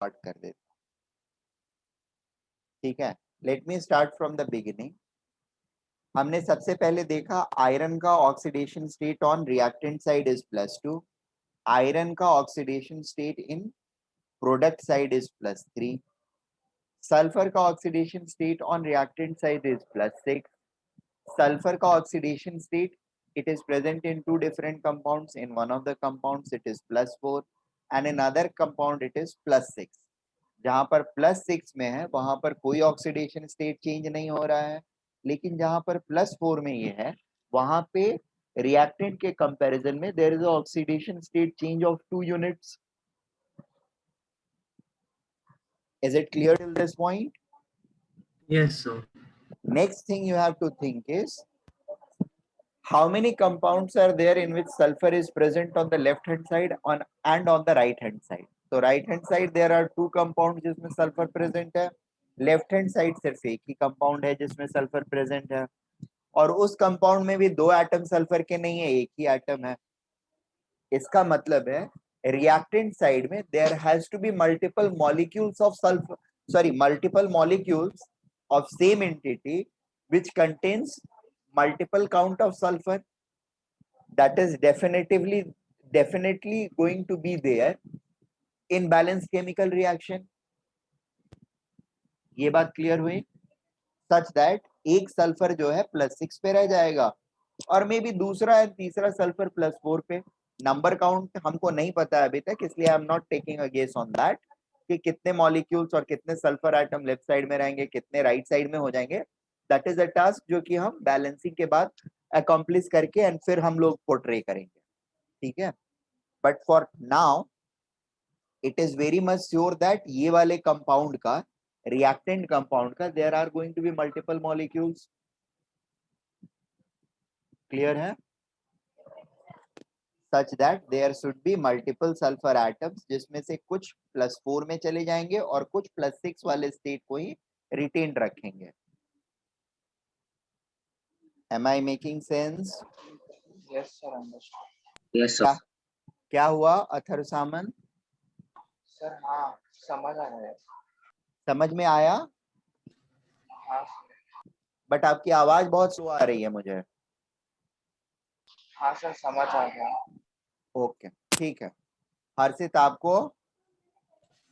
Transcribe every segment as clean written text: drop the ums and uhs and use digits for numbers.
Start कर देता हूँ। ठीक है, let me start from the beginning. हमने सबसे पहले देखा आयरन का oxidation state on reactant side is +2, iron का oxidation state in product side is +3, sulphur का oxidation state on reactant side is +6, sulfur का oxidation state, it is present in two different compounds. In one of the compounds it is +4 and in other compound it is +6. जहां पर +6 में है वहां पर कोई oxidation state change नहीं हो रहा है, लेकिन जहां पर +4 में ये है वहां पे रिएक्टेंट के कंपैरिजन में there is a oxidation state change of 2 units. Is it clear till this point? Yes, sir. Next thing you have to think is how many compounds are there in which sulfur is present on the left hand side and on the right hand side. So right hand side there are two compounds जिसमें sulfur present है, left hand side सिर्फ एक ही compound है जिसमें sulfur present है, और उस compound में भी दो एटम सल्फर के नहीं है, एक ही एटम है. इसका मतलब है reactant side में there has to be multiple molecules of sulfur, multiple molecules of same entity which contains multiple count of sulfur. That is definitely going to be there in balanced chemical reaction. ये बात clear हुई? Such that एक sulphur जो है +6 पे रह जाएगा और मे बी दूसरा है तीसरा सल्फर +4 पे. नंबर काउंट हमको नहीं पता है अभी तक, इसलिए I am not taking a guess on that कि कितने मॉलिक्यूल्स और कितने सल्फर आइटम लेफ्ट साइड में रहेंगे, कितने राइट साइड में हो जाएंगे. दैट इज अ टास्क जो कि हम बैलेंसिंग के बाद अकम्प्लिश करके एंड फिर हम लोग पोर्ट्रे करेंगे. ठीक है, but for now it is very much sure that ये वाले कंपाउंड का, रिएक्टेंट कंपाउंड का, there are going to be multiple molecules. Clear है? Such that there should be multiple sulphur atoms जिसमें से कुछ +4 में चले जाएंगे और कुछ +6 वाले स्टेट को ही रिटेन रखेंगे. Am I making sense? Yes, sir. Understood. Yes, sir. क्या हुआ अथर सामन? Sir, हाँ समझ आ रहा है. समझ में आया? हाँ बट आपकी आवाज बहुत स्लो आ रही है मुझे. हाँ सर समझ आ गया. ओके ठीक है. हर्षित आपको?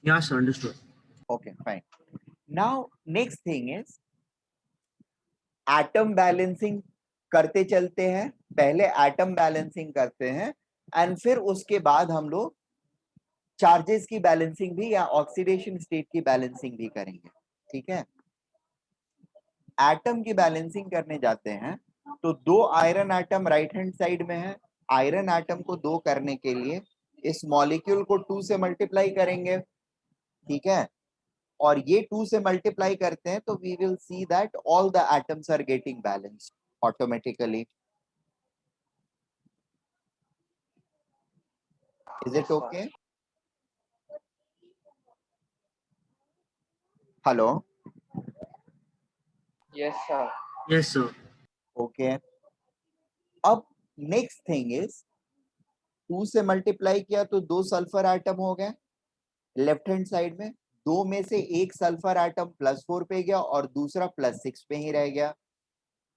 Yes, sir. Understood. Okay, fine. Now next thing is atom balancing करते चलते हैं. पहले एटम बैलेंसिंग करते हैं एंड फिर उसके बाद हम लोग चार्जेस की बैलेंसिंग भी या ऑक्सीडेशन स्टेट की बैलेंसिंग भी करेंगे. ठीक है, एटम की बैलेंसिंग करने जाते हैं तो दो iron atom right hand side में है. आयरन एटम को दो करने के लिए इस मॉलिक्यूल को 2 से मल्टीप्लाई करेंगे. ठीक है, और ये 2 से मल्टीप्लाई करते हैं तो we will see that all the atoms are getting balanced automatically. Is it okay? Hello? Yes, sir. Yes, sir. Okay. अब नेक्स्ट थिंग इज 2 से मल्टीप्लाई किया तो दो सल्फर एटम हो गए लेफ्ट हैंड साइड में. दो में से एक सल्फर एटम +4 पे गया और दूसरा +6 पे ही रह गया.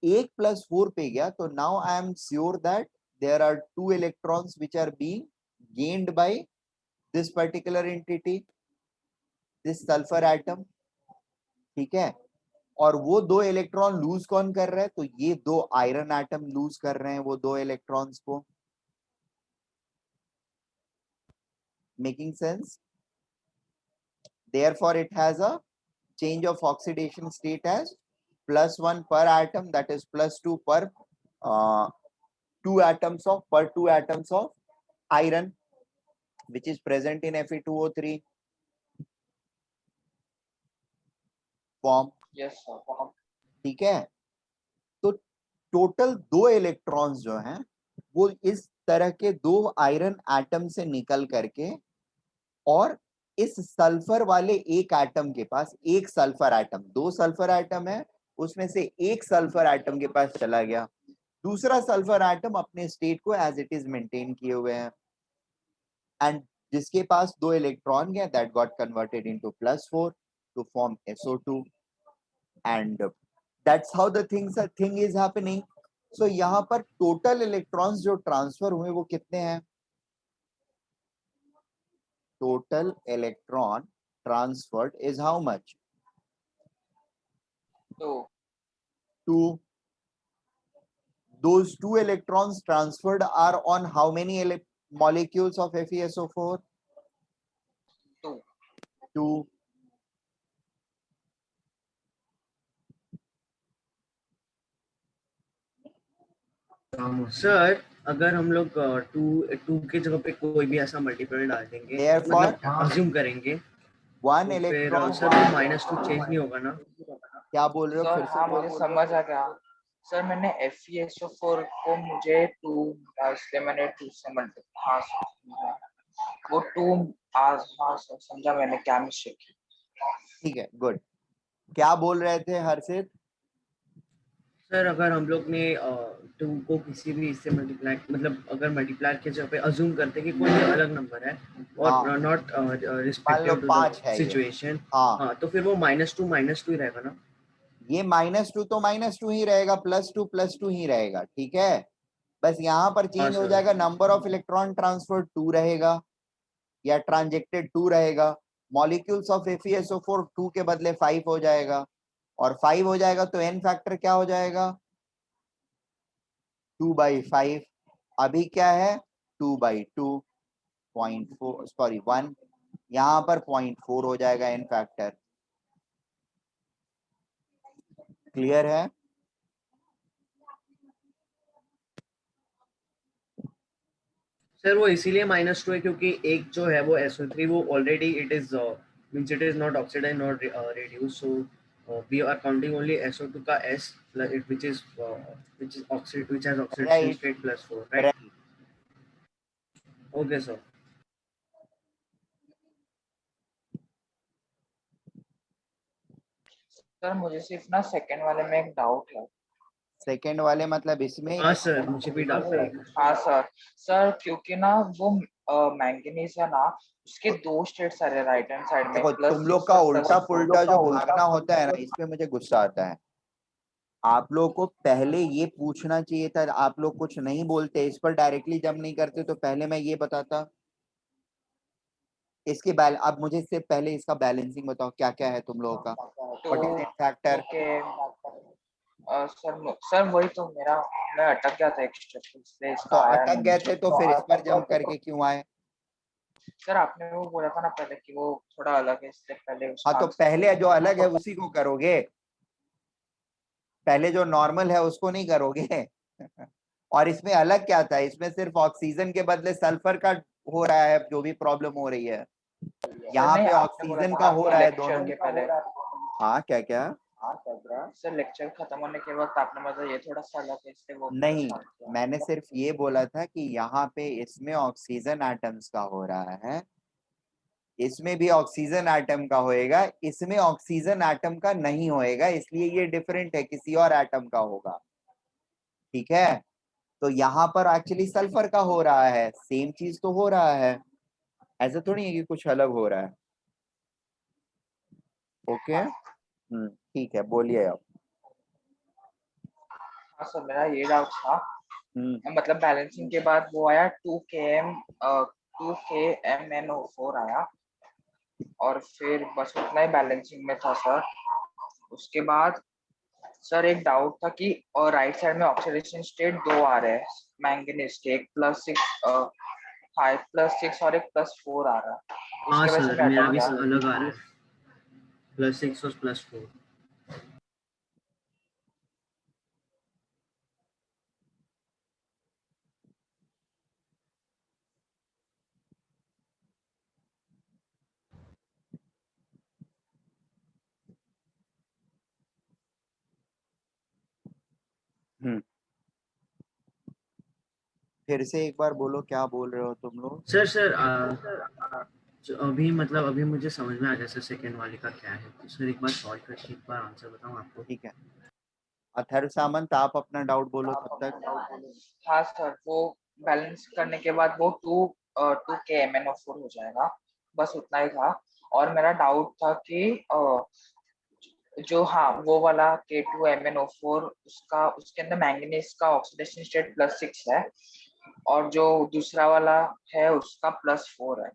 एक +4 पे गया तो now I am sure that there are 2 electrons which are being gained by this particular entity, this sulphur atom. ठीक है, और वो दो इलेक्ट्रॉन लूज कौन कर रहा है? तो ये दो आयरन एटम लूज कर रहे हैं वो दो इलेक्ट्रॉन्स को. Making sense? Therefore it has a change of oxidation state as +1 per atom, that is +2 per 2 atoms of iron which is present in Fe2O3 form. Yes, sir. ठीक है, तो total दो इलेक्ट्रॉन्स जो हैं वो इस तरह के दो आयरन एटम से निकल करके और इस सल्फर वाले एक एटम के पास, एक सल्फर एटम, दो सल्फर एटम है उसमें से एक सल्फर एटम के पास चला गया, दूसरा सल्फर एटम अपने स्टेट को एज इट इज मेंटेन किए हुए हैं. एंड जिसके पास 2 इलेक्ट्रॉन गए, that got converted into +4 to form SO2, and that's how the thing is happening. So यहाँ पर टोटल इलेक्ट्रॉन्स जो ट्रांसफर हुए वो कितने हैं? Total electron transferred is how much? 2. 2. Those 2 electrons transferred are on how many molecules of FeSO4? 2. 2. Sir अगर हम लोग टू के जगह पे कोई भी ऐसा मल्टीपल डाल देंगे, Therefore, मतलब अज्यूम करेंगे, 1 तो फिर electron, सर वो -2 चेंज नहीं होगा ना? क्या बोल रहे हो? सर फिर से हाँ बोलो। मुझे समझ आ गया सर। मैंने FeSO4 को मुझे 2 इसलिए मैंने 2 से मल्टीप्लाई। हाँ सर समझा। वो 2 आज हाँ सर समझा मैंने क्या मिस्टेक की। ठीक है, गुड। क्या बोल रहे थे हर्षित? सर अगर हम लोग ने 2 को किसी भी इससे मल्टीप्लाई, मतलब अगर मल्टीप्लाई के जगह पे अज्यूम करते हैं कि कोई भी अलग नंबर है और नॉट रिस्पेक्टिव टू द 5 है ये। सिचुएशन, हाँ, हाँ, तो फिर वो -2 ही रहेगा ना? ये -2 तो -2 ही रहेगा, +2 ही रहेगा, ठीक है। बस यहाँ पर हाँ चेंज हो सर। जाएगा, नंबर ऑफ इलेक्ट्रॉन ट्रांसफर 2 रहेगा या ट्रांजेक्टेड 2 रहेगा। मॉलिक्यूल्स ऑफ FeSO4 2 के बदले 5 हो जाएगा, और 5 हो जाएगा तो n फैक्टर क्या हो जाएगा? 2/5। अभी क्या है? 2/2, 0.4, सॉरी 1, यहाँ पर 0.4 हो जाएगा n फैक्टर। क्लियर है? सर वो इसीलिए -2 है क्योंकि एक जो है वो SO3 वो already it is means it is not oxidize not reduce, so we are counting only SO2 का S which is oxide which has oxidation right, state +4, right? Right. Okay sir. Sir मुझे सिर्फ ना second वाले में एक doubt है। Second वाले मतलब इसमें? हाँ सर, मुझे भी डाउट है। हाँ सर। सर क्योंकि ना वो मैंगनीज है ना, उसके 2 स्टेट्स आ रहे राइट हैंड साइड में, देखो, तुम +6 लोग का और उल्टा +4। पुल्टा जो भागना होता है ना, इस पे मुझे गुस्सा आता है। आप लोग को पहले ये पूछना चाहिए था, आप लोग कुछ नहीं बोलते, इस पर डायरेक्टली जब नहीं करते तो पहले मैं ये बताता। इसके अब मुझे इससे पहले इसका बैलेंसिंग बताओ, क्या क्या है तुम लोगों का? What is in factor? Sir वही तो मेरा, मैं अटक गया था एक स्टेप इसलिए तो इसका आया अटक नहीं गए थे मुझे। तो फिर इस पर जंप करके क्यों आए? सर आपने वो बोला था ना पहले कि वो थोड़ा अलग है इसलिए पहले हाँ, उसका तो आंसर पहले जो अलग है उसी को करोगे, पहले जो नॉर्मल है उसको नहीं करोगे। और इसमें अलग क्या था? इसमें सिर्फ ऑक्सीजन के बदले सल्फर का हो रहा है, जो भी प्रॉब्लम हो रही है। यहाँ नहीं पे आपने बोला ऑक्सीजन था का ना हो कि रहा है लेक्चर दोनों। के पहले। हाँ, क्या क्या? सर लेक्चर खत्म होने के वक्त आपने मतलब ये थोड़ा सा अलग है इसलिए वो नहीं, start किया। मैंने सिर्फ ये बोला था कि यहाँ पे इसमें ऑक्सीजन एटम्स का हो रहा है, इसमें भी ऑक्सीजन एटम का होएगा, इसमें ऑक्सीजन एटम का नहीं होएगा, इसलिए ये डिफरेंट है, किसी और एटम का होगा, ठीक है। तो यहाँ पर एक्चुअली सल्फर का हो रहा है, सेम चीज तो हो रहा है, ऐसा थोड़ी है कि कुछ अलग हो रहा है। ओके, ठीक है, बोलिए अब। हाँ सर मेरा ये डाउट था, हम्म, मतलब बैलेंसिंग के बाद वो आया 2 kMnO4 आया, और फिर बस उतना ही बैलेंसिंग में था सर। उसके बाद सर एक डाउट था कि और राइट साइड में ऑक्सीडेशन स्टेट 2 आ रहे हैं मैंगनीज के, एक +6 5+6 और एक +4 आ रहा है, हाँ उसके वजह से सर, मैं मेरा अटक भी गया। अलग आ रहा है, +6 और +4। हम्म, फिर से एक बार बोलो, क्या बोल रहे हो तुम लोग? सर अभी मतलब अभी मुझे समझ में आ गया सर सेकेंड वाले का क्या है, तो सर एक बार सॉल्व करके एक बार आंसर बताऊं आपको? ठीक है, अथर्व सामंत, आप अपना डाउट बोलो तब तक। हाँ सर वो बैलेंस करने के बाद वो 2 2KMnO4 हो जाएगा, बस उतना ही था। और मेरा डाउट था कि जो हाँ वो वाला K2MnO4 उसका उसके अंदर मैंगनीज का ऑक्सीडेशन स्टेट +6 है और जो दूसरा वाला है उसका +4 है।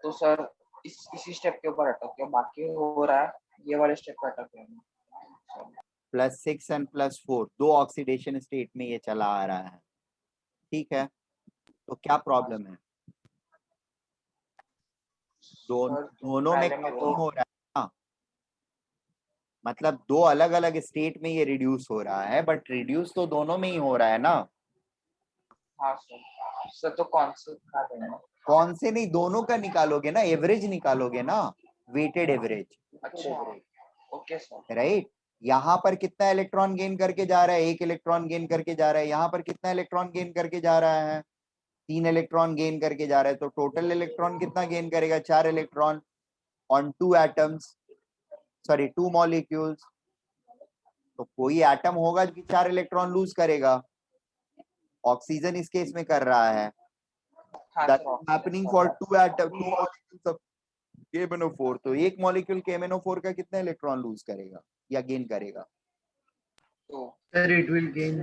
तो सर इसी स्टेप के ऊपर अटक गया, बाकी हो रहा है, ये वाले स्टेप पे अटक गया। +6 एंड +4 दो ऑक्सीडेशन स्टेट में ये चला आ रहा है, ठीक है। तो क्या प्रॉब्लम है? सर दोनों में पहले में कम तो ही हो रहा है ना, मतलब दो अलग अलग स्टेट में ये रिड्यूस हो रहा है, बट रिड्यूस तो दोनों में ही हो रहा है ना। हाँ सर तो कौन से खा देंगे? कौन से नहीं, दोनों का निकालोगे ना, एवरेज निकालोगे ना, वेटेड एवरेज, अच्छा ओके सर। राइट। यहाँ पर कितना इलेक्ट्रॉन गेन करके जा रहा है? 1 इलेक्ट्रॉन गेन करके जा रहा है। यहाँ पर कितना इलेक्ट्रॉन गेन करके जा रहा है? 3 इलेक्ट्रॉन गेन करके जा रहा है। तो टोटल इलेक्ट्रॉन कितना गेन करेगा? 4 electron on 2 atoms, sorry 2 molecules. तो कोई एटम होगा जो 4 इलेक्ट्रॉन लूज करेगा। ऑक्सीजन इस केस में कर रहा है, हाँ that sir is happening for 2 atom, 2 molecules of KMnO4। तो एक मॉलिक्यूल KMnO4 का कितना इलेक्ट्रॉन लूज करेगा या गेन करेगा? तो sir it will gain.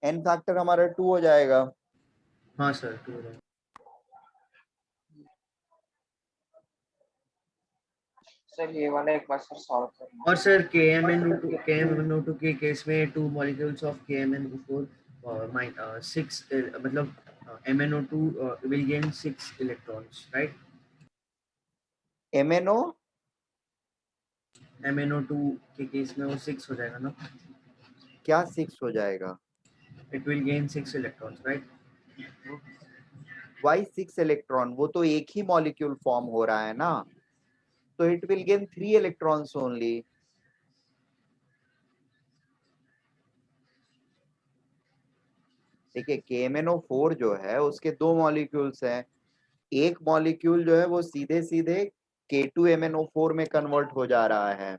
N factor हमारा 2 हो जाएगा। हाँ सर 2 है। सर ये वाला एक बार सर सॉल्व करना। और सर KMnO2 के केस में 2 मॉलिक्यूल्स ऑफ KMnO4 6 मतलब MnO2 will gain 6 electrons, right? MnO MnO2 के केस में वो 6 हो जाएगा ना, क्या 6 हो जाएगा? it will gain 6 electrons, right? Why 6 electron? वो तो एक ही मॉलिक्यूल फॉर्म हो रहा है ना, तो it will gain 3 electrons only. देखिए KMnO4 जो है उसके दो मॉलिक्यूल्स हैं। एक मॉलिक्यूल जो है वो सीधे सीधे K2MnO4 में कन्वर्ट हो जा रहा है,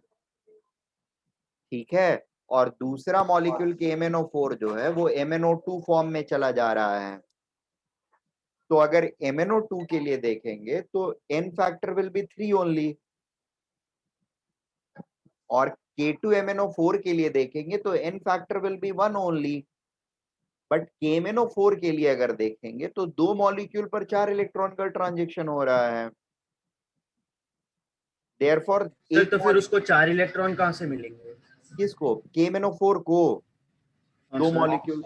ठीक है। और दूसरा मॉलिक्यूल KMnO4 जो है वो MnO2 फॉर्म में चला जा रहा है। तो अगर MnO2 के लिए देखेंगे तो n factor will be 3 only, और K2MnO4 के लिए देखेंगे तो n factor will be 1 only. But KMnO4 के लिए अगर देखेंगे तो दो मॉलिक्यूल पर 4 इलेक्ट्रॉन का ट्रांजेक्शन हो रहा है। देयरफॉर सर एक तो फिर उसको 4 इलेक्ट्रॉन कहाँ से मिलेंगे? किसको? KMnO4 को हाँ दो सर। मॉलिक्यूल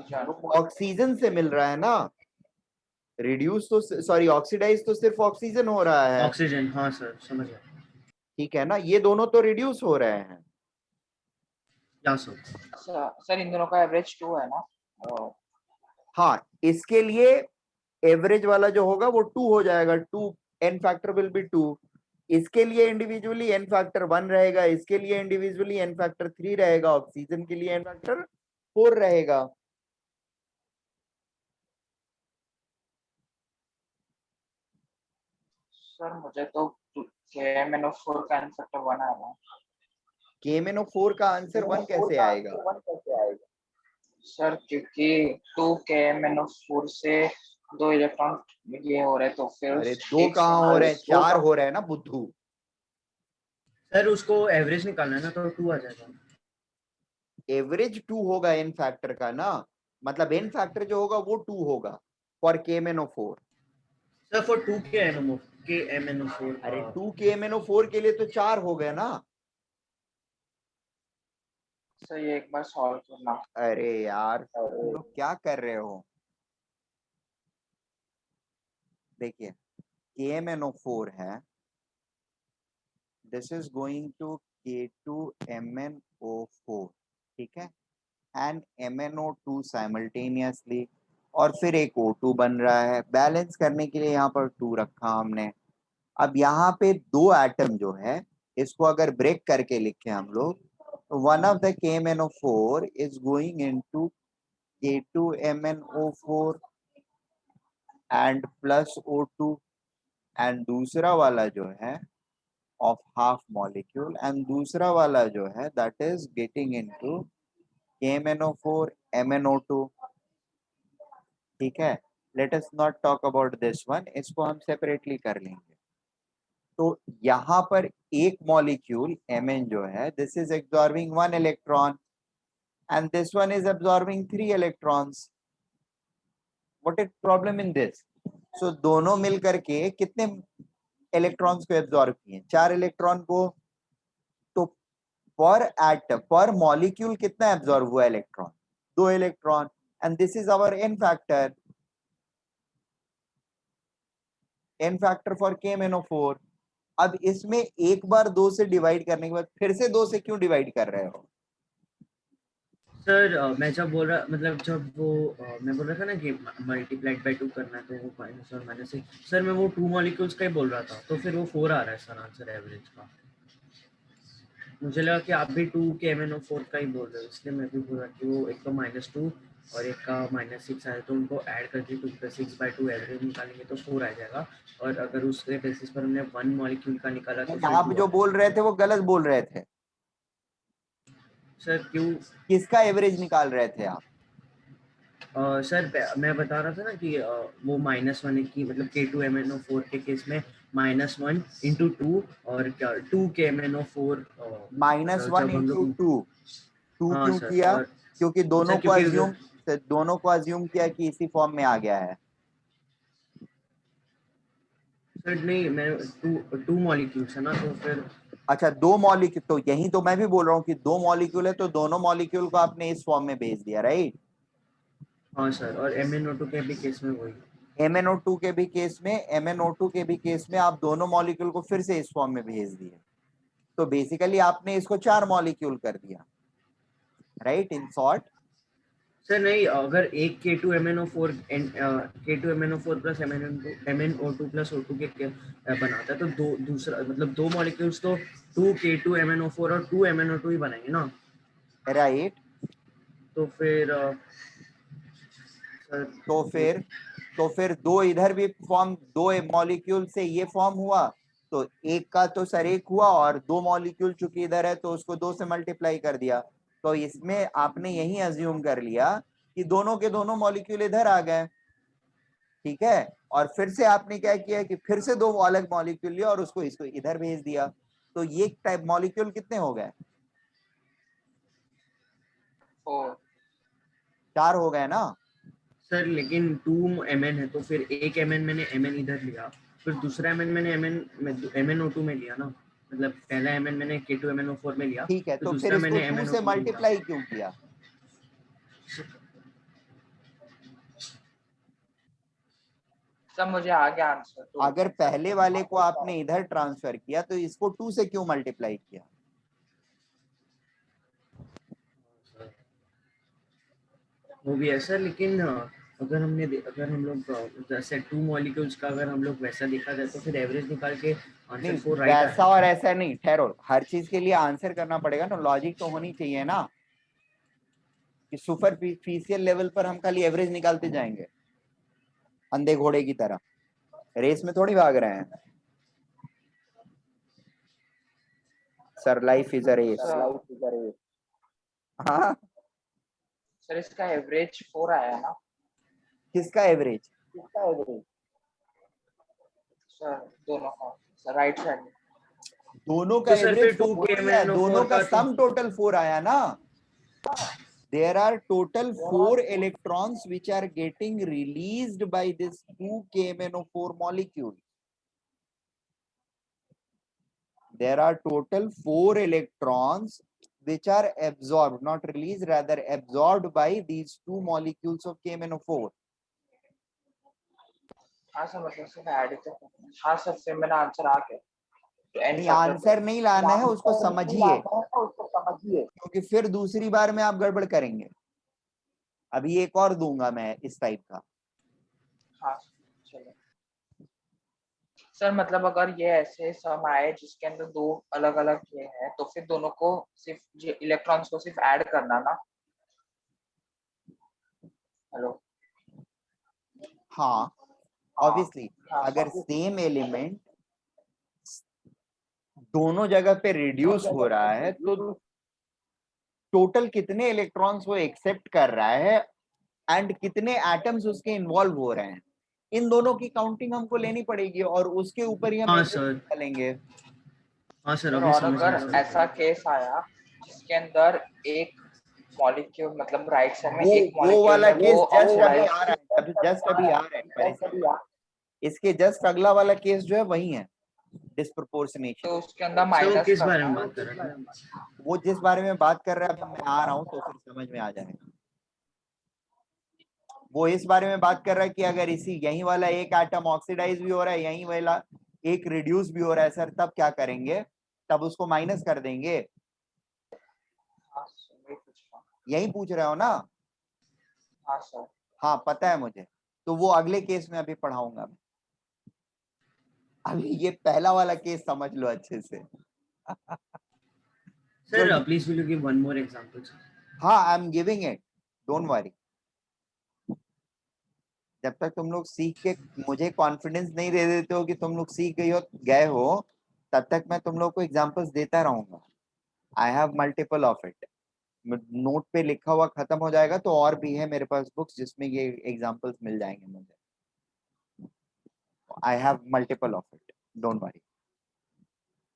ऑक्सीजन से मिल रहा है ना। रिड्यूस तो सॉरी ऑक्सीडाइज तो सिर्फ ऑक्सीजन हो रहा है, ऑक्सीजन, हाँ सर समझ गया। ठीक है ना। ये दोनों तो रिड्यूस हो रहे हैं। या सर। सर इन दोनों का एवरेज 2 है ना? हाँ, इसके लिए एवरेज वाला जो होगा वो 2 हो जाएगा, 2 n फैक्टर विल बी 2। इसके लिए इंडिविजुअली n फैक्टर 1 रहेगा, इसके लिए इंडिविजुअली n फैक्टर 3 रहेगा, ऑक्सीजन के लिए n फैक्टर 4 रहेगा। सर मुझे तो KMnO4 का एन फैक्टर 1 आ रहा है। KMnO4 का आंसर 1 कैसे आएगा? सर क्योंकि 2KMnO4 से 2 इलेक्ट्रॉन ये हो रहे तो फिर अरे दो कहाँ हो रहे हैं, 4 हो रहे हैं ना बुद्धू। सर उसको एवरेज निकालना है ना, तो 2 आ जाएगा। एवरेज 2 होगा n फैक्टर का ना, मतलब n फैक्टर जो होगा वो 2 होगा for KMnO4। Sir for 2 KMnO4 अरे 2 KMnO4 के लिए तो 4 हो गए ना। सर ये एक बार सॉल्व करना। अरे यार तुम लोग क्या कर रहे हो? देखिए KMnO4 है, this is going to K2MnO4, ठीक है, एंड MnO2 साइमल्टेनियसली, और फिर एक O2 बन रहा है। बैलेंस करने के लिए यहाँ पर 2 रखा हमने। अब यहाँ पे दो एटम जो है इसको अगर ब्रेक करके लिखे हम लोग, तो one of the KMnO4 is going into K2MnO4 and plus O2, and दूसरा वाला जो है ऑफ हाफ मॉलिक्यूल, एंड दूसरा वाला जो है that is getting into KMnO4 MnO2, ठीक है। Let us not talk about this one, इसको हम सेपरेटली कर लेंगे। तो यहाँ पर एक मॉलिक्यूल Mn जो है, this is absorbing 1 electron and this one is absorbing 3 electrons. What is problem in this? So दोनों मिल करके कितने इलेक्ट्रॉन्स को एब्जॉर्ब किए? 4 इलेक्ट्रॉन को। तो पर एटम, पर मॉलिक्यूल कितना एब्जॉर्ब हुआ electron? 2 electron. And this is our n factor, n factor for KMnO4। अब इसमें एक बार 2 से डिवाइड करने के बाद फिर से 2 से क्यों डिवाइड कर रहे हो? सर मैं जब बोल रहा, मतलब जब वो मैं बोल रहा था ना कि मल्टीप्लाइड बाय 2 करना है, तो वो माइनस और माइनस 6, सर मैं वो 2 मॉलिक्यूल्स का ही बोल रहा था, तो फिर वो 4 आ रहा है सर आंसर एवरेज का। मुझे लगा कि आप भी 2 के MnO4 का ही बोल रहे हो, इसलिए मैं भी बोल रहा कि वो एक तो -2 और एक का -6 आया, तो उनको ऐड करके 2 + 6/2 एवरेज निकालेंगे तो 4 आ जाएगा। और अगर उसके बेसिस पर हमने 1 मॉलिक्यूल का निकाला तो फिर आप 2 जो आ बोल रहे थे वो गलत बोल रहे थे। सर क्यों? किसका एवरेज निकाल रहे थे आप? सर मैं बता रहा था ना कि वो -1 है कि मतलब K2MnO4 के केस में -1 × 2 और क्या 2 KMnO4 -1 जब हम इंटू लोग। 2। 2 हाँ क्यों सर, किया? और क्योंकि सर क्योंकि दोनों को अज्यूम किया कि इसी फॉर्म में आ गया है। सर नहीं, मैं 2 मॉलिक्यूल्स है ना, तो फिर अच्छा, 2 मॉलिक्यूल, तो यही तो मैं भी बोल रहा हूँ कि 2 मॉलिक्यूल है तो दोनों मॉलिक्यूल को आपने इस फॉर्म में भेज दिया, राइट? हाँ सर, और MnO2 के भी केस में वही। MnO2 के भी केस में, MnO2 के भी केस में आप दोनों मॉलिक्यूल को फिर से इस फॉर्म में भेज दिए। तो बेसिकली आपने इसको 4 मॉलिक्यूल कर दिया, राइट? इन शॉर्ट सर नहीं, अगर एक K2MnO4 K2MnO4 plus MnO2 plus O2 के बनाता है, तो दूसरा मतलब 2 मॉलिक्यूल्स तो 2 K2MnO4 और 2 MnO2 ही बनाएंगे ना। राइट। तो फिर सर तो फिर 2 इधर भी फॉर्म, 2 मॉलिक्यूल से ये फॉर्म हुआ, तो एक का तो सर एक हुआ, और 2 मॉलिक्यूल चूंकि इधर है तो उसको 2 से मल्टीप्लाई कर दिया। तो इसमें आपने यही अज्यूम कर लिया कि दोनों के दोनों मॉलिक्यूल इधर आ गए, ठीक है? और फिर से आपने क्या किया कि फिर से 2 अलग मॉलिक्यूल लिया और उसको इसको इधर भेज दिया। तो ये टाइप मॉलिक्यूल कितने हो गए? 4। 4 हो गए ना? सर लेकिन 2 Mn है, तो फिर एक Mn मैंने Mn इधर लिया, फिर दूसरा Mn मैंने MnO2 में लिया ना, मतलब पहला Mn मैंने K2MnO4 में लिया, ठीक है, तो तो फिर दूसरा इसको मैंने 2 से MnO2 में लिया। मल्टीप्लाई क्यों किया? सब मुझे आ गया आंसर तो। अगर पहले वाले को आपने इधर ट्रांसफर किया तो इसको 2 से क्यों मल्टीप्लाई किया? वो भी है सर, लेकिन अगर अगर हम लोग जैसे 2 मॉलिक्यूल्स का अगर हम लोग वैसा देखा जाए, तो फिर एवरेज निकाल के आंसर नहीं, 4 राइट वैसा आया। और ऐसा नहीं, ठहरो, हर चीज के लिए आंसर करना पड़ेगा ना, लॉजिक तो होनी चाहिए ना, कि सुपरफिशियल लेवल पर हम खाली एवरेज निकालते जाएंगे अंधे घोड़े की तरह, रेस में थोड़ी भाग रहे हैं। Sir life is a race. हाँ, सर इसका एवरेज 4 आया ना? किसका एवरेज? सर दोनों का, सर राइट साइड में। दोनों का तो सर एवरेज फिर 2 4 ही है, दोनों KMnO4 का का तो सम टोटल 4 आया ना। There are total 4 electrons which are getting released by this 2 KMnO4 molecule. There are total 4 electrons which are absorbed, not released, rather absorbed by these 2 molecules of KMnO4. हाँ sir, मतलब सिर्फ add ही तो करना है। हाँ sir, फिर मेरा answer आ गया। तो एन नहीं, फैक्टर आंसर नहीं लाना है, उसको समझिए, क्योंकि फिर दूसरी बार में आप गड़बड़ करेंगे। अभी एक और दूंगा मैं इस टाइप का। हाँ चलो सर, मतलब अगर ये ऐसे सम आए जिसके अंदर 2 अलग अलग ये है, तो फिर दोनों को सिर्फ इलेक्ट्रॉन्स को सिर्फ ऐड करना ना। हेलो? हाँ, ऑब्वियसली हाँ अगर सेम एलिमेंट दोनों जगह पे रिड्यूस हो रहा है तो टोटल कितने इलेक्ट्रॉन्स वो एक्सेप्ट कर रहा है एंड कितने एटम्स उसके इन्वॉल्व हो रहे हैं, इन दोनों की काउंटिंग हमको लेनी पड़ेगी और उसके ऊपर ही हम हाँ एवरेज सर, निकालेंगे। हाँ सर, और अभी समझ अगर गया सर। ऐसा केस आया जिसके अंदर एक मॉलिक्यूल मतलब राइट साइड में एक वो वाला मॉलिक्यूल है केस वो जस्ट अभी ऑक्सीडाइज, आ रहा है, जस्ट अभी आ रहा है परेशान। इसके जस्ट अगला वाला केस जो है वही है डिस्प्रोपोर्शनेशन। तो उसके अंदर सर वो माइनस किस बारे करना में है। बात कर रहे हैं? वो जिस बारे में बात कर रहा है अभी मैं आ रहा हूँ तो फिर समझ में आ जाएगा। वो इस बारे में बात कर रहा है कि अगर इसी यही वाला एक एटम ऑक्सीडाइज भी हो रहा है, यही वाला एक रिड्यूस भी हो रहा है सर, तब क्या करेंगे? तब उसको माइनस कर देंगे। हाँ सर, वही पूछ रहा हूँ। यही पूछ रहे हो ना? हाँ सर। हाँ पता है मुझे, तो वो अगले केस में अभी पढ़ाऊंगा मैं। अभी ये पहला वाला केस समझ लो अच्छे से। जो sir please will you give one more example sir? हाँ I am giving it, don't worry. जब तक तुम लोग सीख के मुझे कॉन्फिडेंस नहीं दे देते हो कि तुम लोग सीख गए हो, तब तक मैं तुम लोग को एग्जांपल्स देता रहूंगा। I have multiple of it. Note पे लिखा हुआ खत्म हो जाएगा तो और भी है मेरे पास बुक्स जिसमें ये एग्जांपल्स मिल जाएंगे मुझे। I have multiple of it, don't worry.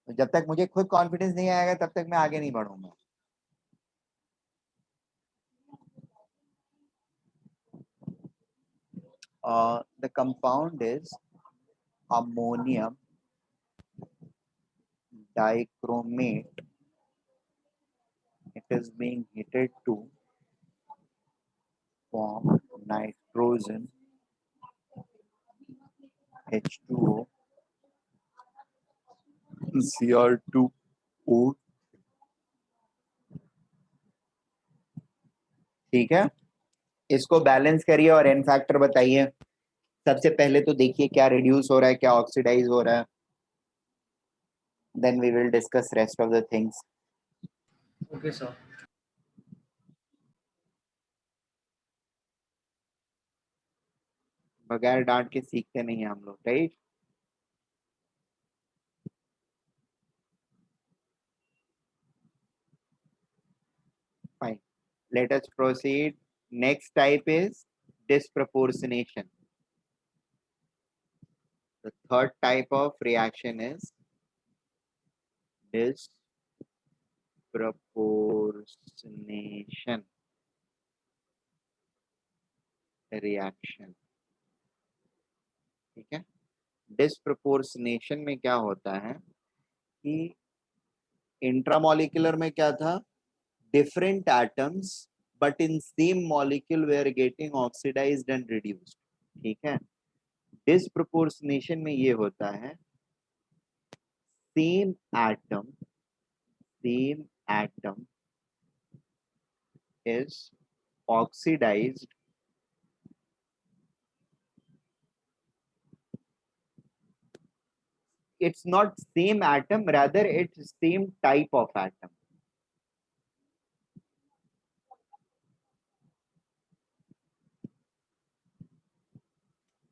जब तक मुझे खुद कॉन्फिडेंस नहीं आएगा तब तक मैं आगे नहीं बढ़ूंगा। The compound is ammonium dichromate. It is being heated to form nitrogen H2O Cr2O। ठीक है, इसको बैलेंस करिए और एन फैक्टर बताइए। सबसे पहले तो देखिए क्या रिड्यूस हो रहा है, क्या ऑक्सीडाइज हो रहा है, then we will discuss rest of the things. Okay sir. बगैर डांट के सीखते नहीं हैं हम लोग, right? Fine. Let us proceed. Next type is disproportionation. The third type of reaction is disproportionation reaction. ठीक है, डिस्प्रोपोर्शनेशन में क्या होता है कि इंट्रामोलिकुलर में क्या था, different atoms but in same molecule they are getting oxidized and reduced. ठीक है, डिस्प्रोपोर्शनेशन में ये होता है same atom is oxidized it's not same atom, rather it's same type of atom।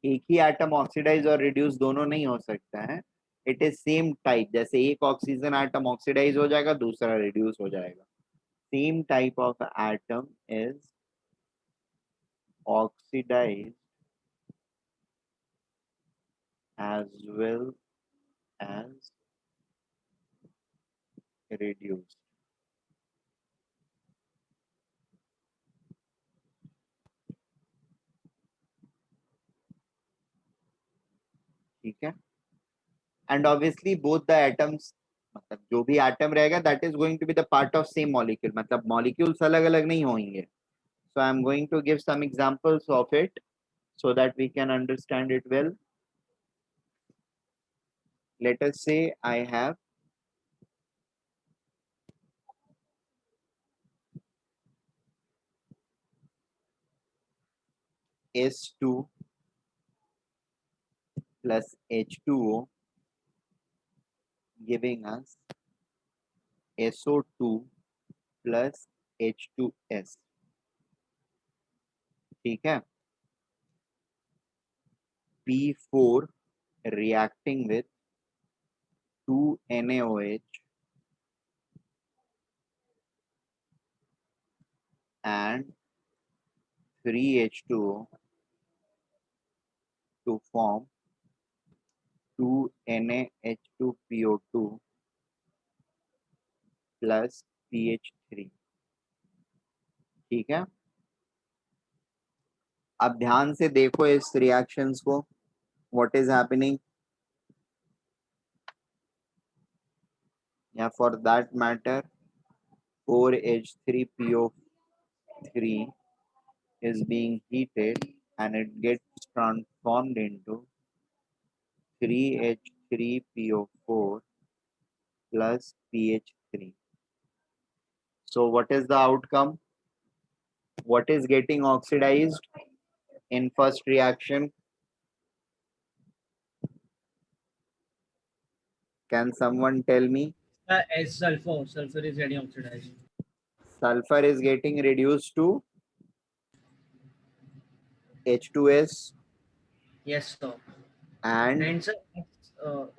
एक ही एटम ऑक्सीडाइज और रिड्यूस दोनों नहीं हो सकता है, इट इज सेम टाइप। जैसे एक ऑक्सीजन एटम ऑक्सीडाइज हो जाएगा, दूसरा रिड्यूस हो जाएगा। Same type of atom is oxidise as well as reduced। ठीक है, and obviously both the atoms, मतलब जो भी एटम रहेगा that is going to be the part of same molecule, मतलब मॉलिक्यूल्स अलग अलग नहीं होंगे। So I am going to give some examples of it so that we can understand it well। Let us say I have S2 plus H2O giving us SO2 plus H2S। ठीक है, P4 reacting with 2 NaOH and 3H2O to form 2NaH2PO2 plus CH3. ठीक है, अब ध्यान से देखो इस reactions को, व्हाट इज हैपनिंग, या for that matter 4H3PO3 is being heated and it gets transformed into 3H3PO4 plus PH3. So what is the outcome? What is getting oxidized in first reaction? Can someone tell me? As sulfur is getting oxidized. Sulfur is getting reduced to H2S Yes, sir. and And sir,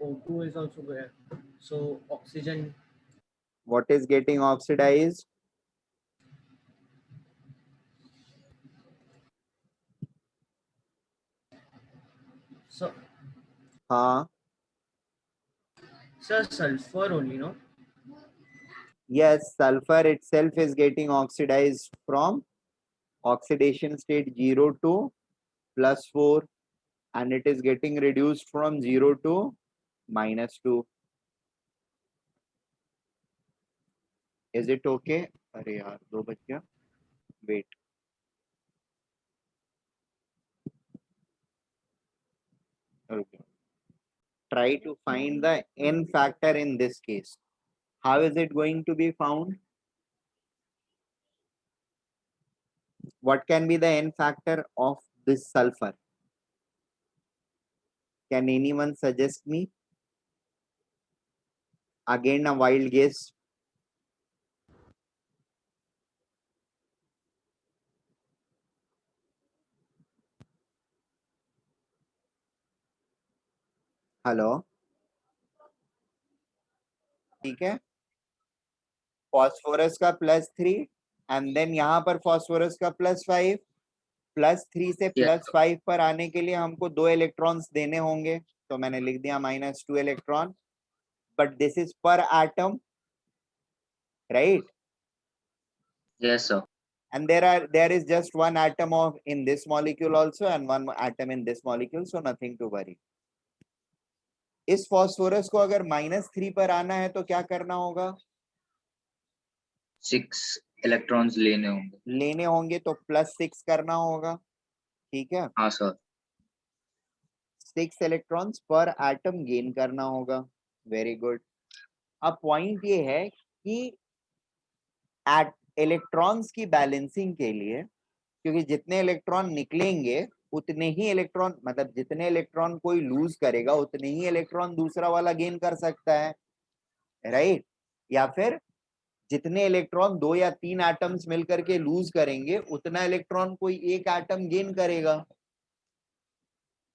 O2 is also there. So oxygen. what is getting oxidized? So, Huh? sir, sulfur only, no? Yes, sulfur itself is getting oxidized from oxidation state 0 to +4, and it is getting reduced from 0 to -2. Is it okay? अरे यार 2 बज गया. Wait. Okay. Try to find the n factor in this case. How is it going to be found? What can be the n factor of this sulfur? Can anyone suggest me? Again, a wild guess. Hello, ठीक है, phosphorus का +3 and then यहाँ पर phosphorus का +5. +3 से Yes. +5 पर आने के लिए हमको 2 इलेक्ट्रॉन्स देने होंगे, तो मैंने लिख दिया -2 इलेक्ट्रॉन, बट दिस इज पर atom, right? Yes, sir. And there is just one atom of in this molecule also and one atom in this molecule, so nothing to worry. इस फॉस्फोरस को अगर -3 पर आना है तो क्या करना होगा? 6 इलेक्ट्रॉन्स लेने होंगे, तो +6 करना होगा, ठीक है, हाँ सर. 6 इलेक्ट्रॉन्स पर एटम गेन करना होगा. Very good. अब पॉइंट ये है कि इलेक्ट्रॉन्स की बैलेंसिंग के लिए, क्योंकि जितने इलेक्ट्रॉन निकलेंगे उतने ही इलेक्ट्रॉन, मतलब जितने इलेक्ट्रॉन कोई लूज करेगा उतने ही इलेक्ट्रॉन दूसरा वाला गेन कर सकता है, राइट? या फिर जितने इलेक्ट्रॉन 2 या 3 एटम्स मिलकर के लूज करेंगे उतना इलेक्ट्रॉन कोई एक एटम गेन करेगा,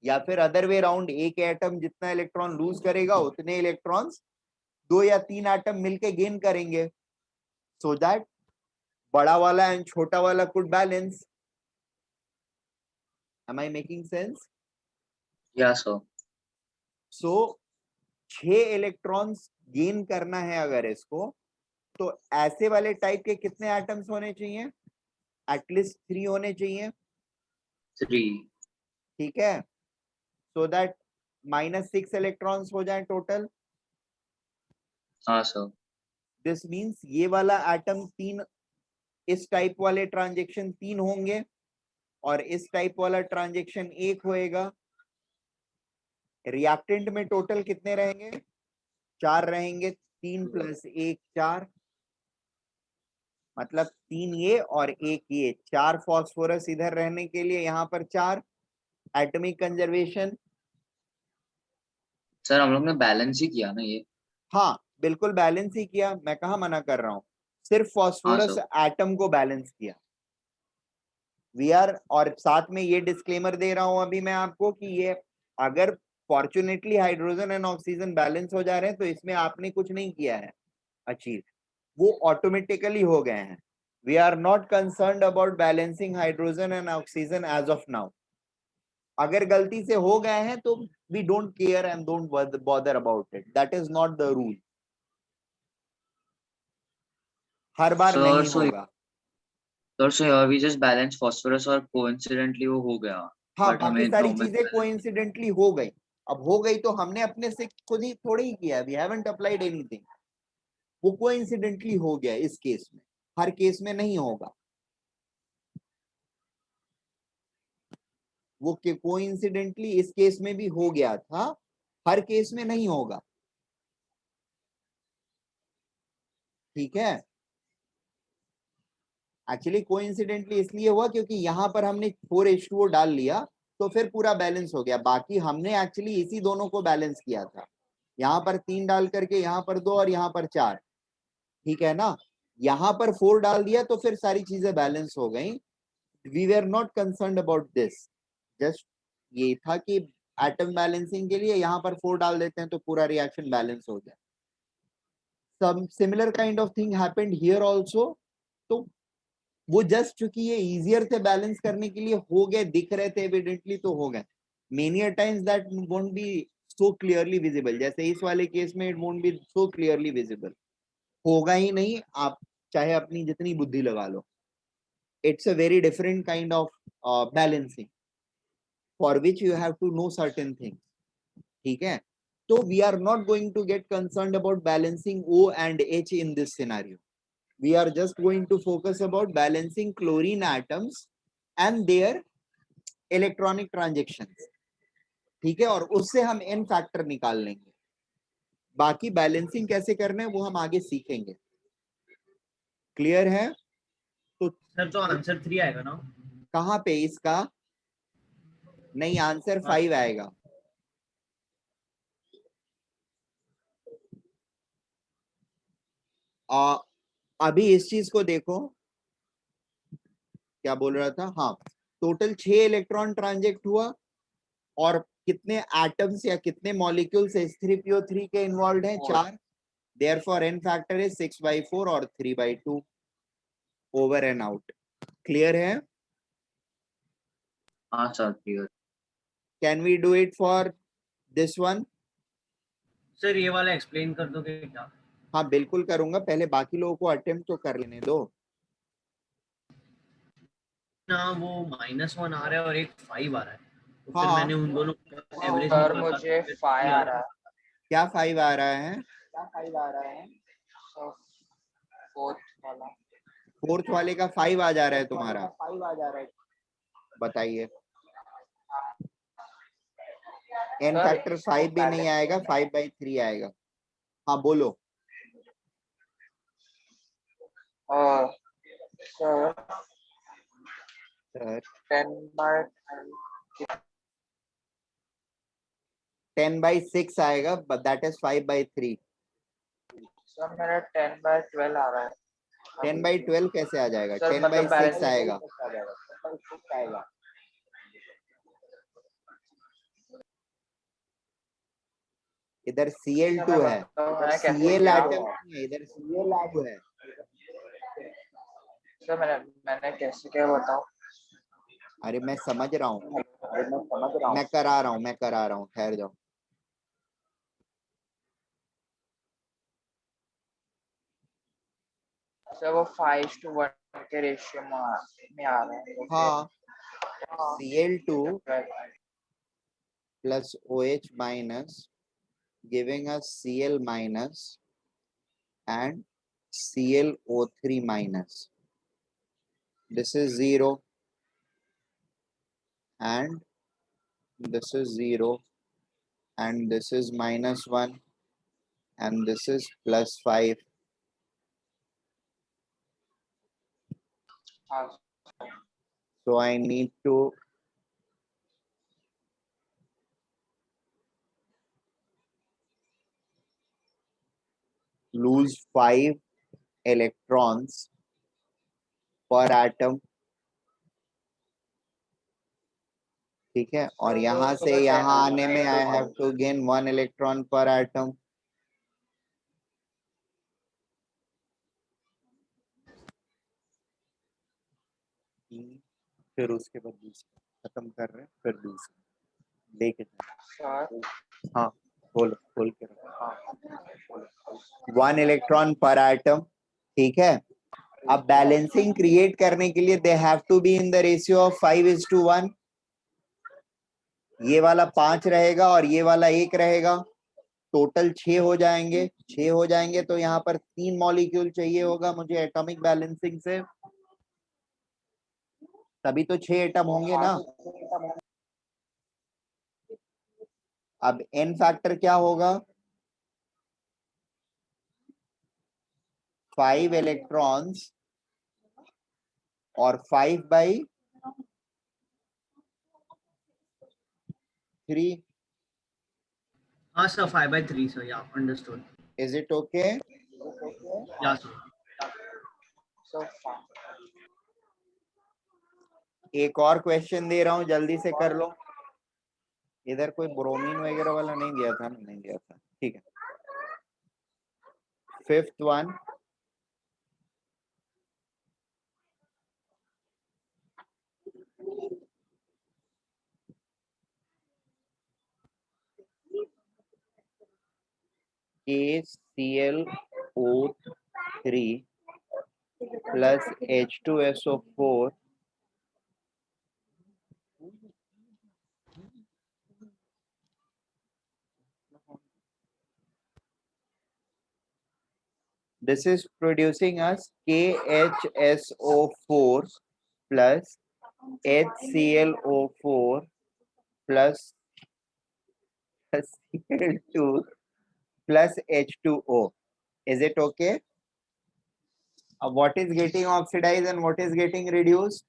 या फिर अदर वे राउंड, एक एटम जितना इलेक्ट्रॉन लूज करेगा उतने इलेक्ट्रॉन्स 2 या 3 एटम मिलके गेन करेंगे, सो दैट बड़ा वाला एंड छोटा वाला could balance. Am I making sense? या सर. So 6 इलेक्ट्रॉन्स गेन करना है अगर इसको, तो ऐसे वाले टाइप के कितने एटम्स होने चाहिए? एटलीस्ट 3 होने चाहिए, 3. ठीक है, सो दैट -6 इलेक्ट्रॉन्स हो जाए टोटल. हाँ सर. दिस मींस ये वाला एटम 3, इस टाइप वाले ट्रांजेक्शन 3 होंगे और इस टाइप वाला ट्रांजेक्शन 1 होएगा. रिएक्टेंट में टोटल कितने रहेंगे? 4 रहेंगे. 3 + 1 4, मतलब 3 ये और 1 ये, 4 फॉस्फोरस इधर रहने के लिए यहाँ पर 4. एटॉमिक कंजर्वेशन, सर हम लोग ने बैलेंस ही किया ना ये. हाँ बिल्कुल बैलेंस ही किया, मैं कहा मना कर रहा हूँ, सिर्फ हाँ फॉस्फोरस सर. एटम को बैलेंस किया. वी आर, और साथ में ये डिस्क्लेमर दे रहा हूं अभी मैं आपको कि ये अगर fortunately hydrogen and oxygen balance हो जा रहे हैं तो इसमें आपने कुछ नहीं किया है अचीव, वो ऑटोमेटिकली हो गए हैं. We are not concerned about balancing hydrogen and oxygen as of now. अगर गलती से हो गए हैं तो we don't care and don't bother about it. That is not the rule. Her bar Sir, नहीं so होगा. so here we just balance phosphorus और coincidentally वो हो गया. हाँ, But बाकी हमें सारी normal चीजें कोइंसिडेंटली हो गई. अब हो गई तो हमने अपने से खुद ही थोड़ी ही किया. We haven't applied anything. वो कोइंसिडेंटली हो गया इस केस में. हर केस में नहीं होगा. वो कोइंसिडेंटली इस केस में भी हो गया था, हर केस में नहीं होगा. ठीक है. एक्चुअली कोइंसिडेंटली इसलिए हुआ क्योंकि यहां पर हमने 4H2O डाल लिया तो फिर पूरा बैलेंस हो गया. बाकी हमने एक्चुअली इसी दोनों को बैलेंस किया था. यहाँ पर 3 डाल करके यहाँ पर 2 और यहाँ पर 4. ठीक है ना. यहाँ पर 4 डाल दिया तो फिर सारी चीजें बैलेंस हो गई. We were not concerned about this. Just ये था कि एटम बैलेंसिंग के लिए यहाँ पर 4 डाल देते हैं तो पूरा रिएक्शन बैलेंस हो जाए. Some similar kind of thing happened here also. तो वो जस्ट चूंकि ये इजियर थे बैलेंस करने के लिए हो गए, दिख रहे थे एविडेंटली तो हो गए. Many times that won't be so clearly visible. जैसे इस वाले केस में it won't be so clearly visible. होगा ही नहीं, आप चाहे अपनी जितनी बुद्धि लगा लो. It's a very different kind of balancing for which you have to know certain things. ठीक है. तो we are not going to get concerned about balancing O and H in this scenario. We are just going to focus about balancing chlorine atoms and their electronic transactions. ठीक है. और उससे हम n factor निकाल लेंगे. बाकी balancing कैसे करना है वो हम आगे सीखेंगे. क्लियर है. तो सर तो आंसर 3 आएगा ना. कहाँ पे इसका? नहीं, आंसर 5 आएगा. अभी इस चीज को देखो. क्या बोल रहा था? हाँ, टोटल 6 इलेक्ट्रॉन ट्रांजेक्ट हुआ और कितने एटम्स या कितने मॉलिक्यूल्स H3PO3 के इन्वॉल्व हैं? 4. देयरफॉर n फैक्टर इज 6/4 और 3/2 ओवर एंड आउट. क्लियर है? हाँ sir, clear. Can we do it for this one? Sir ये वाला एक्सप्लेन कर दोगे क्या? हाँ बिल्कुल करूंगा. पहले बाकी लोगों को अटेम्प्ट तो कर लेने दो ना. वो -1 आ रहा है और एक 5 आ रहा है. तो फिर हाँ. मैंने उन दोनों एवरेज सर निकाला. मुझे 5 आ रहा है. क्या 5 आ रहा है? सो फोर्थ वाला. फोर्थ वाले का 5 आ जा रहा है तुम्हारा? बताइए. n सर, फैक्टर 5 भी नहीं आएगा, 5/3 आएगा. हाँ बोलो. और सर सर 10/10 10/6 आएगा, बट दैट इज 5/3. सर मेरा 10/12 आ रहा है. 10/12 कैसे आ जाएगा? सर, मतलब 10/6 बैलेंस आएगा. इधर Cl2 है, Cl एटम नहीं है, इधर Cl2 है. सर मैंने कैसे क्या बताऊं? अरे मैं समझ रहा हूँ, मैं करा रहा हूँ, ठहर जाओ. सर वो 5:1 के रेशियो में आ रहा है. हाँ, Cl2 plus OH minus giving us Cl minus and ClO3 minus. This is 0 and this is 0 and this is -1 and this is +5. हाँ. So I need to lose 5 electrons per atom. ठीक है. और यहाँ से यहाँ आने में I have to gain 1 electron per atom. E, फिर उसके बाद दूसरा खत्म कर रहे हैं, फिर दूसरा लेके जाए। सर हाँ बोलो, खोल के रखो। हाँ 1 इलेक्ट्रॉन पर एटम, ठीक है। अब बैलेंसिंग क्रिएट करने के लिए they have to be in the ratio of 5:1। ये वाला 5 रहेगा और ये वाला 1 रहेगा, टोटल 6 हो जाएंगे। 6 हो जाएंगे तो यहाँ पर 3 मॉलिक्यूल चाहिए होगा मुझे एटॉमिक बैलेंसिंग से, तभी तो 6 एटम होंगे ना। अब n फैक्टर क्या होगा, 5 इलेक्ट्रॉन्स और 5/3। हाँ सर 5/3 सर, या अंडरस्टूड, इज इट ओके? या सर। सर एक और क्वेश्चन दे रहा हूं, जल्दी से कर लो। इधर कोई ब्रोमीन वगैरह वाला नहीं दिया था ना? नहीं दिया था, ठीक है। 5th one, KClO3 plus H2SO4 this is producing us KHSO4 plus HClO4 plus Cl2 plus H2O. Is it okay? What is getting oxidized and what is getting reduced?